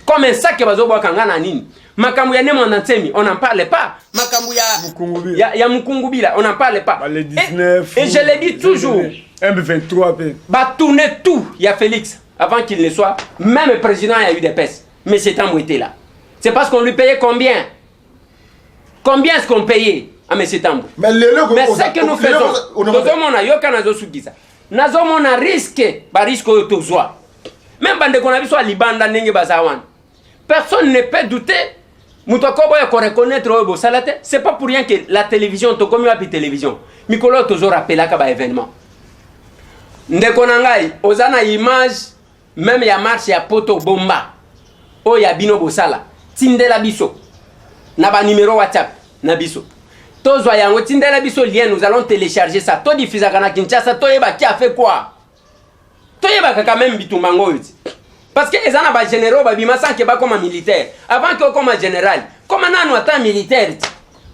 comme un sac bazo bwa kangana nini makambo ya Nemo Ntsemi on n'en parle pas makambo ya Mukungubila on n'en parle pas les 19 et je l'ai dit toujours M23 ba tourner tout il y a Félix avant qu'il ne soit même président il y a eu des pèses mais c'est Tambou était là c'est parce qu'on lui payait combien est-ce qu'on payait à M. Tambou. Mais ce que nous faisons, nous avons un risque, même quand on a vu sur Libanda, personne ne peut douter. C'est pas pour rien que la télévision, tout comme la télévision, Mikolo toujours rappelé à événement. Ndekonangai, ozana image, même ya marche ya poto bomba, o ya bino bosala, tindela biso, na ba numéro WhatsApp, na biso. Tozwa yango tindela biso lien, nous allons télécharger ça. To diffuser kana Kinshasa, to yeba qui a fait quoi? To yeba quand même bitumbango yuti. Parce que ezana ba généraux ba bimasa ke ba comme militaire. Avant que comme général, comme nanu ata militaire.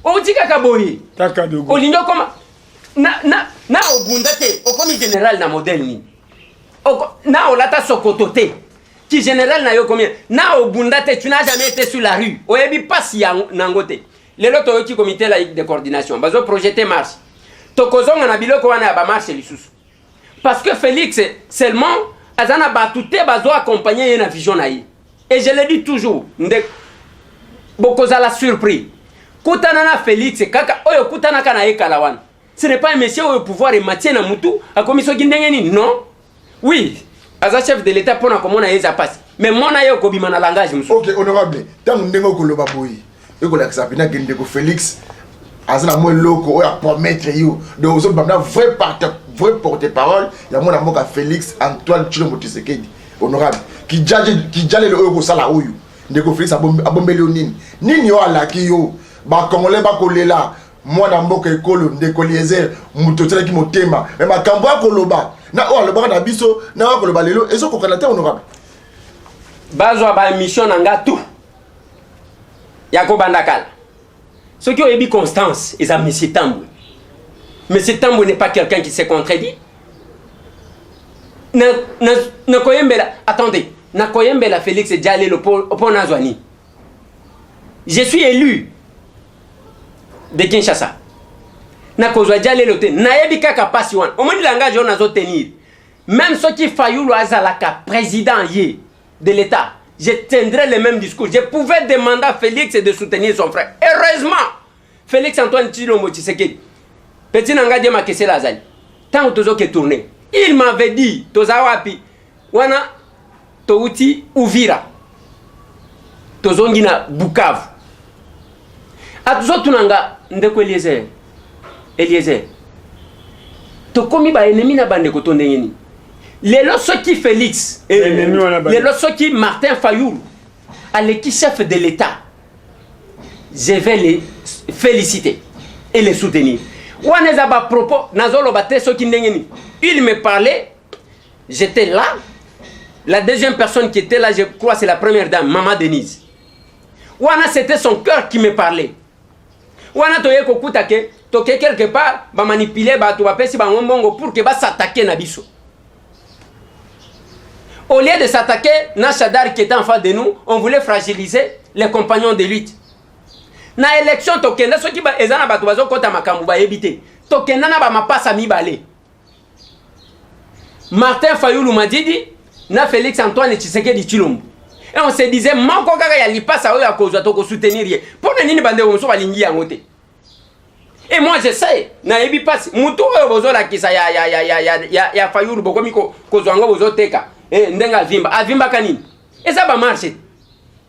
O tika kaboyi. Kaka dogo. O lindo comme na obundate, o comme général na modèle ni. O na olata sokotote. Qui général na yo combien? Na obundate, tu n'as jamais été sur la rue. O yebi pas si nangote. Les autres qui comité laïque de coordination, bazo projeté marche. Tokozonga na biloko wana ba marche lisusu. Parce que Félix seulement azana batute bazo accompagner une vision naïe. Et je le dis toujours, bokoza la surpris. Kutana na Félix kaka oyo kutana kana ekalawan. Ce n'est pas un monsieur au pouvoir et maintien na mutu a commission kindengeni non. Oui, aza chef de l'état pona komona yeza passe. Mais mona yo kobima na langage musu. OK, honorable. Tant ndengo koloba boyi. Et que la Gendeko Félix azana mo loko o ya promettre yo donc zo bamna vrai porte-parole ya mon amour à Félix Antoine Tshilombo Tshisekedi honorable qui jale le oyo sala oyo ndeko Félix abombeli nini yo alaki yo ba congolais ba kolela mwana mboka ekolo ndeko Eliezer muto tsela ki motema mais makambo akoloba na o aloba na biso na akoloba lelo ezo kokana te honorable bazwa ba mission nanga tout Yako Bandakal. Ce qui ont eu constance, c'est M. Tambou. M. Tambou n'est pas quelqu'un qui s'est contredit. Attendez, Nakoyembela Félix est déjà le pont Nazwani. Je suis élu de Kinshasa. Nakozwa déjà le thé. Nayebi kaka pasi wan. Au moins le langage on a tenir. Même ceux qui faillent le azalaka président de l'État. Je tiendrai le même discours. Je pouvais demander à Félix de soutenir son frère. Heureusement, Félix Antoine Tshilombo Tshisekedi, petit nanga de ma kese lazali, tant que tozo ke tourné, il m'avait dit, toza wapi, wana touti Uvira, tozo ngina Bukavu. atuzotunanga ndeko Eliezer tokomi ba ennemi na bandeko to ndenge nini lelo soki Félix lelo soki Martin Fayoulou aleki chef de l'État je vais les féliciter et les soutenir wana ba propos nazolo ba te soki ndenge nini il me parlait j'étais là la deuxième personne qui était là je crois c'est la première dame Maman Denise wana c'était son cœur qui me parlait wana toye kokuta ke toke quelque part ba manipuler ba to ba pesi ba ngombongo pour que ba s'attaquer na biso au lieu de s'attaquer na Chadar qui était en face de nous on voulait fragiliser les compagnons de lutte na élection tokenda soki ba ezana ba to bazo kota makambu ba yebite tokenda na ba mapasa mibale Martin Fayoulou Madidi na Félix Antoine Tshisekedi Tshilombo. Et on se disait, manko kaka ya lipasa oyo akozwa toko soutenir ye. Pour nini bande on so balingi yango te. Et moi je sais, na yebi passe mutu oyo bozo la kisa ya Fayoulou bokomi ko kozwanga bozo teka. Ndenga avimba kanini. Et ça va marcher.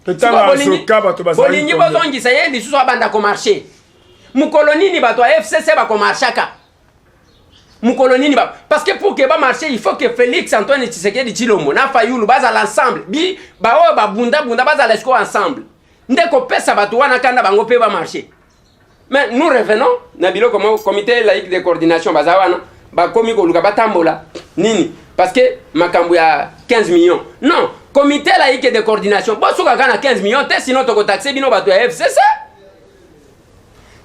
Totala soka bato basali. Bolingi bozongi sa ye lisusu abanda ko marcher. Mukoloni ni bato FCC ba ko marchaka. Mukoloni ba parce que pour que ba marcher il faut que Félix Antoine Tshisekedi Tshilombo na Fayoulou baza l'ensemble bi ba o ba bunda baza l'esco ensemble ndeko pesa bato wana kanda bango pe ba marcher mais nous revenons na bilo comme comité laïque de coordination baza wana ba komi ko luka batambola nini parce que makambu ya 15 millions non comité laïque de coordination bo suka kana 15 millions te sinon to ko taxer bino bato ya FCC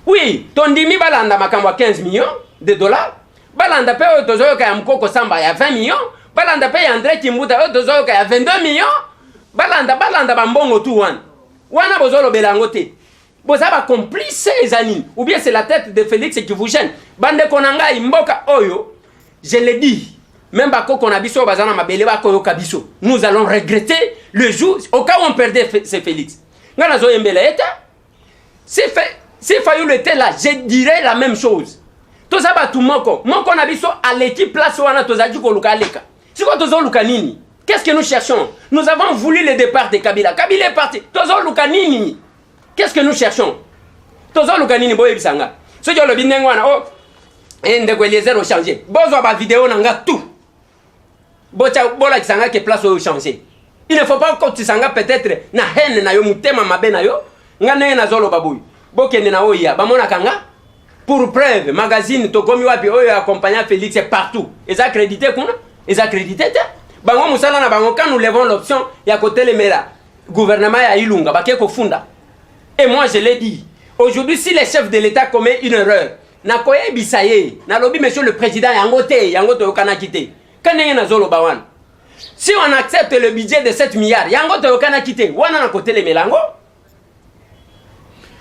oui tondimi balanda makambu ya 15 millions de dollars balanda pe oyo tozoyoka ya mukoko samba ya 20 millions balanda pe ya André Kimbuta oyo tozoyoka ya 22 millions balanda bambongo tu wana bozolobela yango te boza ba complice ezanini ou bien c'est la tête de Félix qui vous gêne bande konanga imboka oyo je le dis même bakoko na biso bazana mabele bakoyoka biso nous allons regretter le jour au cas où on perdait c'est Félix ngana zo yembela eta si Fayoulou était là je dirais la même chose. Tout ça va tout moko na biso à l'équipe place wana tozaki ko luka leka. Siko tozo luka nini? Qu'est-ce que nous cherchons? Nous avons voulu le départ de Kabila. Kabila est parti. Tozo luka nini? Qu'est-ce que nous cherchons? Tozo luka nini boye bisanga. So yo lobi ndengo wana oh ndeko Eliezer o changer. Bozo ba vidéo nanga tout. Bocha bola kisanga ke place o changer. Il ne faut pas que tu sanga peut-être na haine na yo mutema mabe na yo. Ngane na zolo babuy. Bokende na oya ba mona kanga. Pour preuve, magazine Tokomi Wapi oyo accompagnant Félix est partout. Ils accrédité quoi? Ils accrédité te. Bango musala na bango quand nous levons l'option ya côté le mera. Gouvernement ya Ilunga ba keko funda. Et moi je l'ai dit. Aujourd'hui si les chefs de l'État commettent une erreur, na koye bisaye, na lobi monsieur le président yango to kana kité. Kanenge na zolo bawan. Si on accepte le budget de 7 milliards, yango to kana kité. Wana na côté le melango.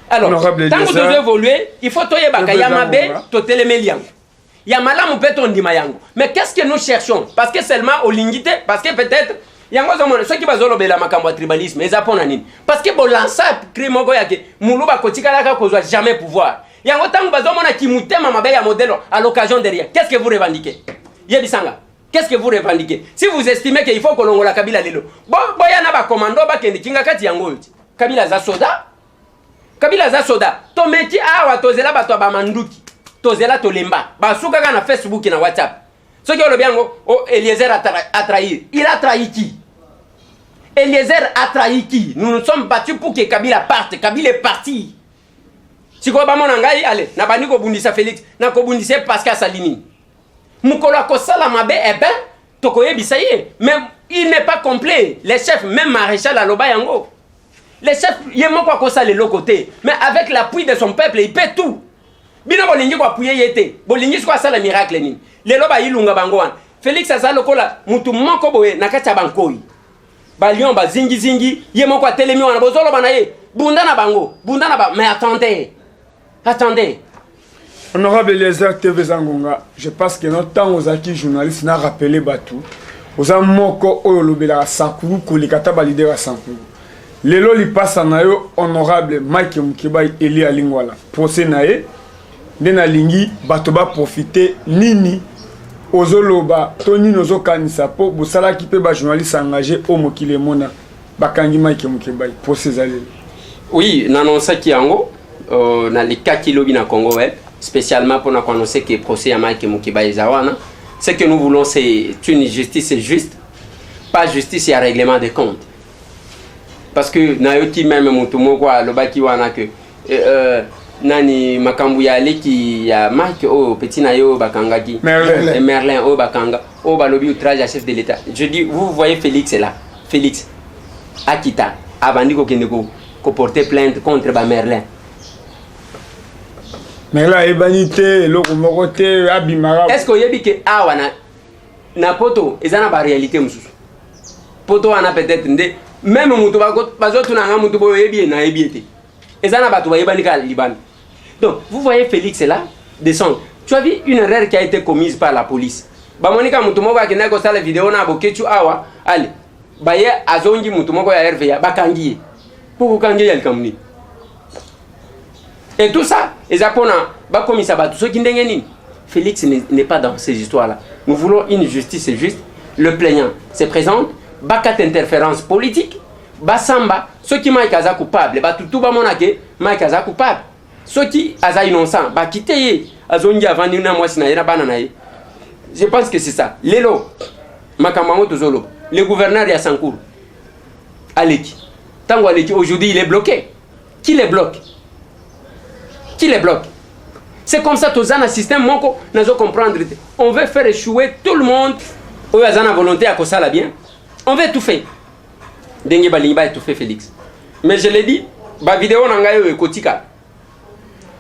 Alors, tant que tu veux évoluer, il faut toyer baka yamabe, totele meliango. Yamala mu peton di mayango. Mais qu'est-ce que nous cherchons? Parce que seulement au lingité, parce que peut-être yango zamona ceux qui bazolo bela makambo tribalisme, ezapona nini? Parce que bon lança crime go yake, muluba kotikala ka kozwa jamais pouvoir. Yango tangu bazomona kimutema mabe ya modèle à l'occasion derrière. Qu'est-ce que vous revendiquez? Yebisanga. Qu'est-ce que vous revendiquez? Si vous estimez qu'il faut kolongola Kabila lelo. Boya na ba commando ba kende kinga kati yango yuti. Kabila za Kabila za soda to meki awa tozela bato ba manduki tozela to lemba ba suka kana Facebook na WhatsApp ce que le biango oh Eliezer a trahi il a trahi qui? Eliezer a trahi qui? Nous nous sommes battus pour que Kabila parte. Kabila est parti. Si ko ba mona ngai allez na bani ko bundisa Félix na ko bundisa Pascal Salini mukolo ko sala mabe ben to ko yebisa ye même il n'est pas complet les chefs même maréchal Aloba yango. Les chefs, il y a quoi que ça les côté, mais avec l'appui de son peuple, il peut tout. Bino bolingi kwa puye yete, bolingi kwa ça le miracle ni. Les loba ilunga bangoan. Félix asa lokola mutu moko boye nakata bankoi. Ba lion ba zingi, yemo kwa telemi wana bozolo bana ye. Bunda na ba, mais attendez. Honorable Eliezer TV Zangonga, je pense que notre temps aux acquis journalistes n'a rappelé Batou. Aux amoko oyo lobela sankuru kolikata ba leader à sankuru. Lelo li passa na yo honorable Mike Mukibai Eli Alingwala procès na ye ndena lingi bato ba profiter nini ozoloba to nini ozokanisa po bosala ki pe ba journaliste engagé au mokile mona bakangi Mike Mukibai procès za lelo. Oui, n'annonce ki yango dans les cas qui lobby dans Congo Web, spécialement pour nous annoncer que le procès à Mike Mukiba Ezawana, ce que nous voulons, c'est une justice juste, pas justice, il y a règlement des comptes. Parce que Nayoti même Mutumo quoi, le baki wana que nani makambu ya leki ya Mike oh petit nayo bakanga qui Merlin oh bakanga oh balobi outrage à chef de l'État. Je dis vous voyez Félix est là. Félix Akita avant ko kendeko ko porter plainte contre ba Merlin. Merlin ebanité loko mokote abimara. Est-ce que yebi ke awana na poto ezana ba réalité mususu. Poto wana peut-être ndé même mutu bazo tunanga mutu boyo yebi na yebiete. Ezana batu ba yebanika Liban. Donc, vous voyez Félix est là, descendre. Tu as vu une erreur qui a été commise par la police. Bamonika mutumoko akina ko sala vidéo na bokechu awa, allez. Baye azongi mutumoko ya RVA bakangi. Pour kangi ya kamni. Et tout ça, les Japonais, ba komisa batu so kindenge nini. Félix n'est pas dans ces histoires-là. Nous voulons une justice juste. Le plaignant se présente, bakat interférence politique, basamba, ceux qui Mike aza coupable, ba tout ba monake, Mike aza coupable. Ceux qui aza innocent, ba quitter azongi avant ni na mwasi na yera bana na ye. Je pense que c'est ça. Lelo makamamo tozolo. Le gouverneur ya Sankour Aleki. Tango Aleki aujourd'hui il est bloqué. Qui les bloque? Qui les bloque? C'est comme ça tous un système moko nazo comprendre. On veut faire échouer tout le monde. Ou azana volonté à ko sala bien. On veut tout faire. Dengue balinga tout fait Félix. Mais je l'ai dit, ba vidéo na ngayo ekotika.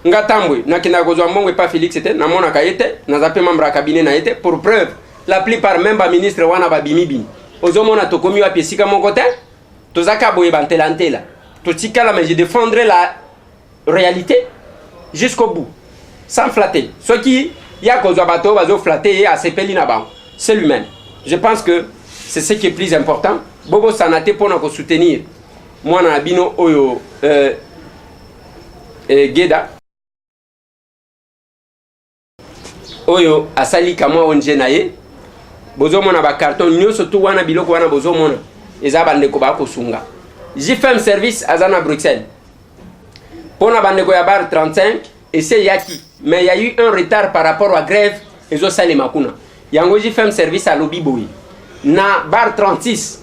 Nga tambwe na kina kozwa mbongo pas Félix était na mona kayete na zape membre à cabinet na été pour preuve la plupart même ba ministre wana ba bimi ozomona tokomi wa piesika mon côté tozaka boye bantelantela totika la mais je défendrai la réalité jusqu'au bout sans flatter ce qui ya kozwa bato bazo flatter et asepeli na ba c'est lui-même. Je pense que c'est ce qui est plus important. Bobo sanate pour nous soutenir moi na bino oyo Geda oyo asali kamwa onje na ye bozo mona ba carton nyoso tu wana biloko wana bozo mona eza bandeko ba kosunga JFM service azana Bruxelles pona bandeko ya bar 35 et c'est yaki mais il y a eu un retard par rapport à grève ezo sale makuna yango JFM service à lobby boy na bar 36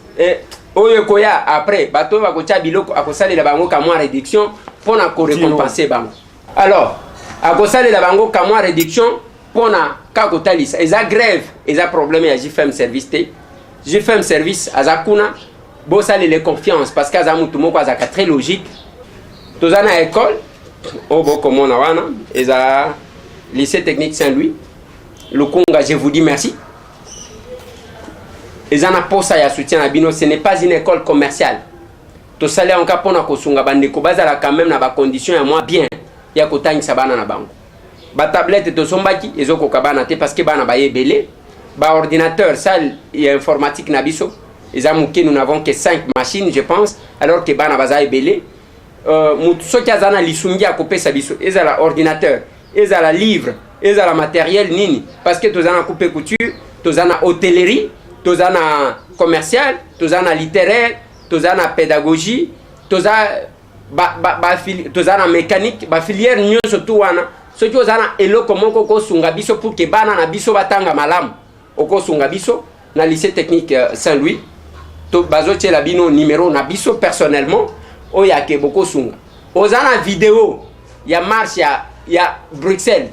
oyo koya après bato ba kocha biloko akosali la bango kamwa réduction pona ko récompenser bango alors akosali la bango kamwa réduction pona kako talisa eza grève eza problème ya JFM service te JFM service azakuna bosali les confiance parce que azamutu moko azaka très logique tozana école obo komona wana eza lycée technique Saint-Louis Lukunga je vous dis merci ezana posa ya soutien na bino ce n'est pas une école commerciale tosali en kapona kosunga bandeko bazala quand même na ba condition ya moi bien ya kotangisa bana na bango ba tablette to sombaki ezoko kabana te parce que bana ba yebele ba ordinateur salle et informatique na biso ezamuke nous n'avons que 5 machines je pense alors que bana baza yebele mutu soki azana lisungi akopesa biso ezala ordinateur ezala livre ezala matériel nini parce que tozana coupe couture tozana hôtellerie tozana commercial tozana littéraire tozana pédagogie tozana mécanique ba filière nyonso tu wana soki ozana eloko moko kosunga biso pour que bana na biso batanga malamu okosunga biso na lycée technique Saint-Louis to bazotie la bino numéro na biso personnellement oyake boko sunga ozana vidéo ya marche ya Bruxelles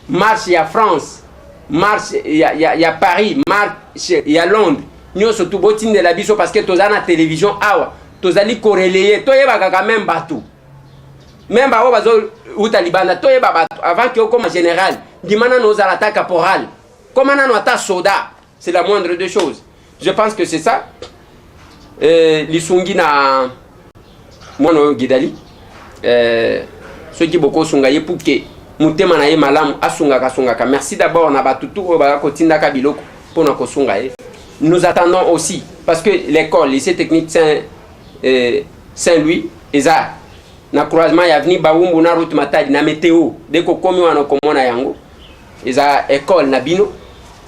marche ya France marche ya Paris marche ya Londres nyonso tu botinde la biso parce que tozana télévision awa tozali corrélé toyeba quand même batou même ba bazo uta libanda toyeba batou avant que comme général dimana nos attaques caporal comme nano ata soda c'est la moindre des choses. Je pense que c'est ça lisungi na mono gidali ceux qui beaucoup sunga ye pour que mutema na ye malamu asunga ka merci d'abord na batutu ba kotinda ka biloko pour na kosunga ye. Nous attendons aussi parce que l'école lycée technique Saint-Louis eza na croisement ya avenue Baumbu na route Matadi na météo deko komi wana komona yango eza école na bino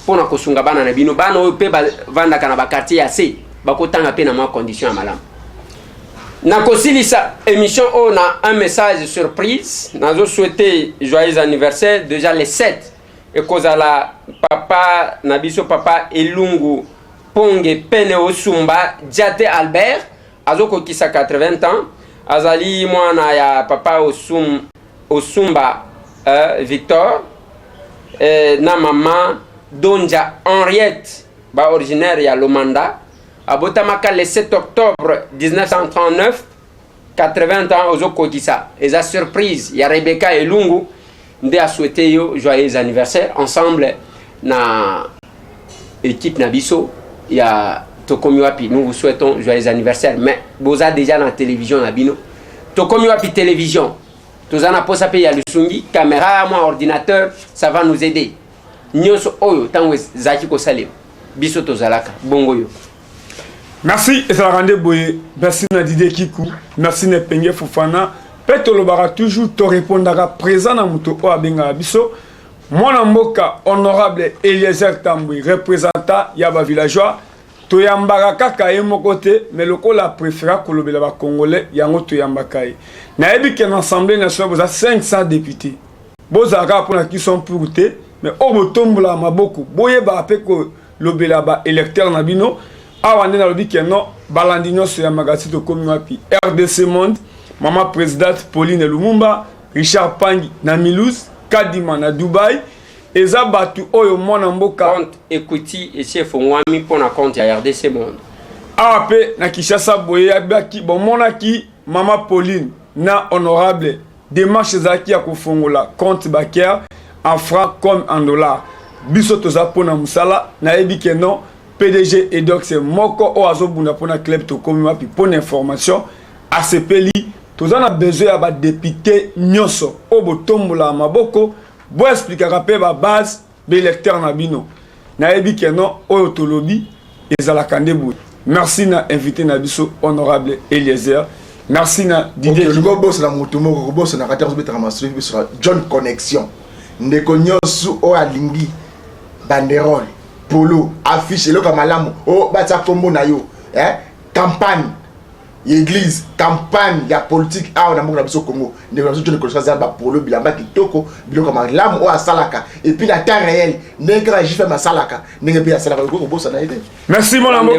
pour na kosunga bana na bino bana oyo pe vanda kana ba quartier ya C bakotanga pe na ma condition ya malamu Nakosilisa émission, on a un message surprise. Nous souhaité joyeux anniversaire déjà les 7. Et cause à la papa, Nabiso papa Elungu Ponge Pene Osumba Diate Albert. Azoko Kisa 80 ans. Azali Moana ya papa Osumba Victor. Na maman Donja Henriette, ba originaire ya Lomanda. À Botamaka le 7 octobre 1939, 80 ans aux Okokisa. Et la surprise, il y a Rebecca et Lungu, nous a souhaité joyeux anniversaire ensemble na équipe Nabiso. Il y a Tokomi Wapi, nous vous souhaitons joyeux anniversaire. Mais vous avez déjà dans la télévision Nabino. Tokomi Wapi télévision. Tous en a pas sapé, il y a le sungi, caméra, moi ordinateur, ça va nous aider. Nyoso oyo tango zaki ko salé. Biso tozalaka bongo yo. Merci et ça rendez boye. Merci na Didier Kikou. Merci na Penge Fofana. Peto lobara toujours te répondra présent na muto o abenga biso. Mon mboka honorable Eliezer Tambouy représentant yaba villageois. To yambaka kaka ye mokote mais lokola préféra kolobela ba congolais yango to yambaka ye. Na yebi que l'Assemblée nationale vous a 500 députés. Bozaka pour qui sont pour te mais o botombola maboko. Boye ba pe ko lobela ba électeur na bino. Awande na lobi que non balandino sur yamagasi to komi wapi. RDC Monde, maman présidente Pauline Lumumba, Richard Pangi na Milouz, Kadima na Dubaï. Eza batu oyo mwana mboka compte equity et chef ngwami pona compte ya RDC Monde. Ape na Kishasa boye abaki bon monaki mama Pauline na honorable démarche zaki ya kofongola compte bancaire en francs comme en dollars. Biso toza pona musala na yebi ke non PDG Edox moko o azobunda pona club to komi wapi pona information ACPLI toza na besoin ya ba député nyoso o botombola maboko. Bo expliquera pe ba base be lecteur na bino. Na yebi ke non oyo tolobi ezala kandebou. Merci na invité na biso honorable Eliezer. Merci na Didier. Je go boss na mutumo ko boss na 14 betra masri sur John Connexion. Ndeko nyosu o alingi banderole, polo, affiche le kamalamu o batia kombo na yo. Campagne Église, campagne, la politique, ah, on a beaucoup de Congo. Nous avons besoin de choses à polo, bilamba kitoko, biloko malam ou à salaka. Et puis la terre réelle, n'est que la gifle ma salaka, n'est que à salaka au boss en aide. Merci mon amour.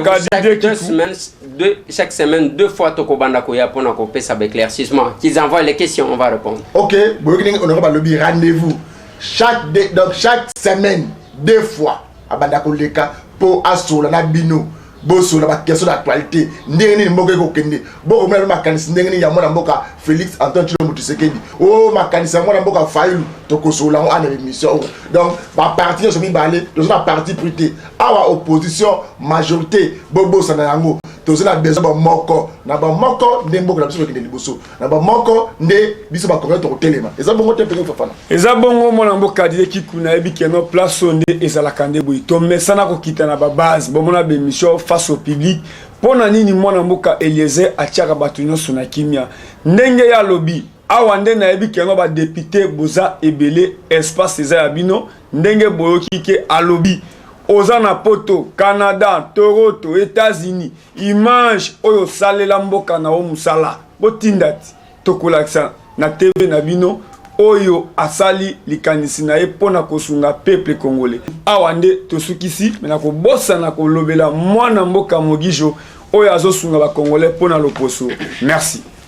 Chaque semaine, 2 fois Tokobanda Koya pour nous couper ça éclaircissement. Qu'ils envoient les questions, on va répondre. Ok, on aura lobby rendez-vous chaque semaine, 2 fois à Bandako Leka pour assurer la bino. Bosso la question d'actualité ndengeni mboka ko kende boko mwana makanisi ndengeni ya mwana mboka Félix Antoine Tshilombo Tshisekedi o makanisi ya mwana mboka Fayulu tokosola on a émission donc ba parti so mi balé to na parti prité awa opposition majorité bobo sana yango to na besoin ba moko na ba moko ndemboka na biso kende liboso na ba moko nde biso ba congolais to telema eza bongo te penge fafana eza bongo mwana mboka Didier Kikou na yebi ke no place onde ezala kandebou to mesana ko kitana ba base bomona ba émission face au public pona nini mwana mboka Eliezer atiaka batu nyonso na kimia ndenge ya lobby awande na yebi kengo ba député boza ebele espace eza ya bino ndenge boyoki ke alobi oza na poto Canada Toronto États-Unis image oyo salela mboka na o musala botindati tokolakisa na TV na bino oyo asali likanisi na ye pona kosunga peuple congolais awande tosukisi mena ko bossa na ko lobela mwana mboka Mogijo oyo azosunga ba congolais pona loposo. Merci.